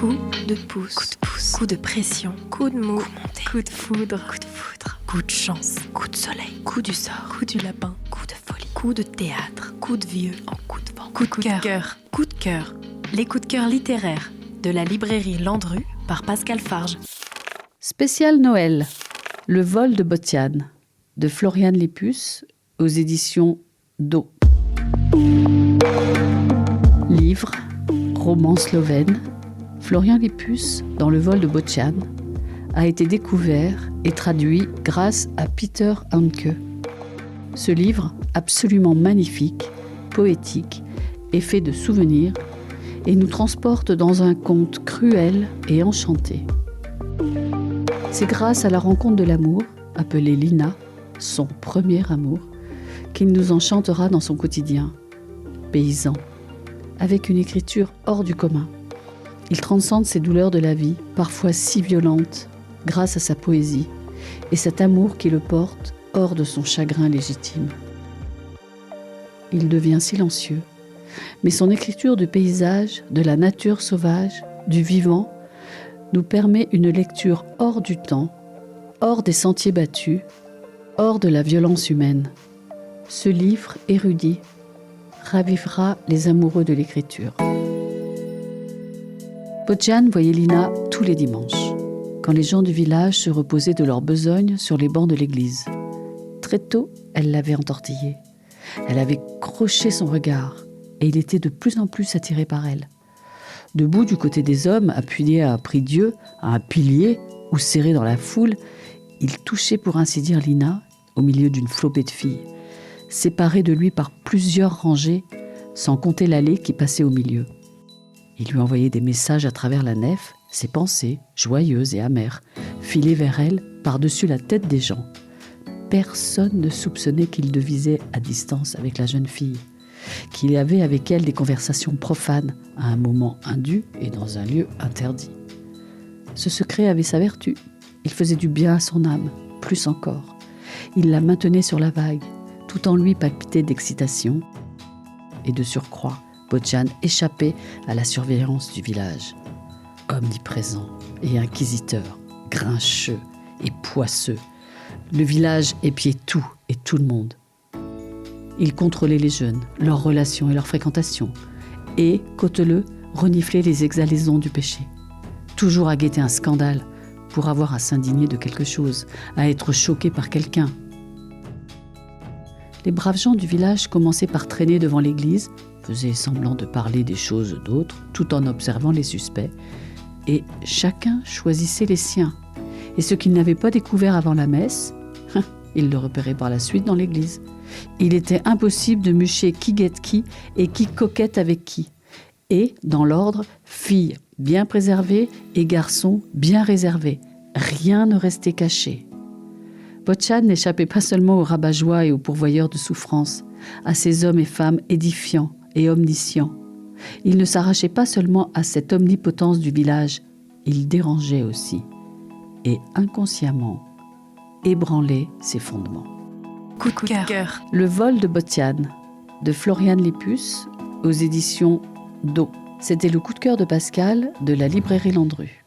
Coup de pouce. Coup de pouce. Coup de pression. Coup de mou. Coup monté. Coup de foudre. Coup de foudre. Coup de chance. Coup de soleil. Coup du sort. Coup du lapin. Coup de folie. Coup de théâtre. Coup de vieux. En coup de vent. Coup de cœur. Coup de cœur. Les coups de cœur littéraires de la librairie Landru par Pascal Farge. Spécial Noël. Le vol de Botiane de Florian Lépus aux éditions Do. Livre, roman slovène, Florian Lépus, dans Le vol de Botiane, a été découvert et traduit grâce à Peter Handke. Ce livre, absolument magnifique, poétique et fait de souvenirs, et nous transporte dans un conte cruel et enchanté. C'est grâce à la rencontre de l'amour, appelée Lina, son premier amour, qu'il nous enchantera dans son quotidien, paysan, avec une écriture hors du commun. Il transcende ces douleurs de la vie, parfois si violentes, grâce à sa poésie et cet amour qui le porte hors de son chagrin légitime. Il devient silencieux, mais son écriture de paysage, de la nature sauvage, du vivant, nous permet une lecture hors du temps, hors des sentiers battus, hors de la violence humaine. Ce livre érudit ravivera les amoureux de l'écriture. Botiane voyait Lina tous les dimanches, quand les gens du village se reposaient de leur besogne sur les bancs de l'église. Très tôt, elle l'avait entortillé. Elle avait croché son regard, et il était de plus en plus attiré par elle. Debout du côté des hommes, appuyé à un prie-dieu, à un pilier ou serré dans la foule, il touchait pour ainsi dire Lina au milieu d'une flopée de filles, séparée de lui par plusieurs rangées, sans compter l'allée qui passait au milieu. Il lui envoyait des messages à travers la nef, ses pensées, joyeuses et amères, filées vers elle par-dessus la tête des gens. Personne ne soupçonnait qu'il devisait à distance avec la jeune fille, qu'il avait avec elle des conversations profanes à un moment indu et dans un lieu interdit. Ce secret avait sa vertu. Il faisait du bien à son âme, plus encore. Il la maintenait sur la vague, tout en lui palpitait d'excitation. Et de surcroît, Botiane échappait à la surveillance du village. Omniprésent et inquisiteur, grincheux et poisseux, le village épiait tout et tout le monde. Il contrôlait les jeunes, leurs relations et leurs fréquentations, et, cauteleux, reniflait les exhalaisons du péché. Toujours à guetter un scandale, pour avoir à s'indigner de quelque chose, à être choqué par quelqu'un. Les braves gens du village commençaient par traîner devant l'église, faisaient semblant de parler des choses d'autres, tout en observant les suspects, et chacun choisissait les siens. Et ce qu'il n'avait pas découvert avant la messe, il le repérait par la suite dans l'église. Il était impossible de mûcher qui guette qui et qui coquette avec qui. Et, dans l'ordre, filles bien préservées et garçons bien réservés. Rien ne restait caché. Botiane n'échappait pas seulement aux rabat-joie et aux pourvoyeurs de souffrance, à ces hommes et femmes édifiants et omniscients. Il ne s'arrachait pas seulement à cette omnipotence du village, il dérangeait aussi, et inconsciemment, ébranlait ses fondements. Coup de cœur. Le vol de Botiane de Florian Lépus aux éditions Do. C'était le coup de cœur de Pascal de la librairie Landru.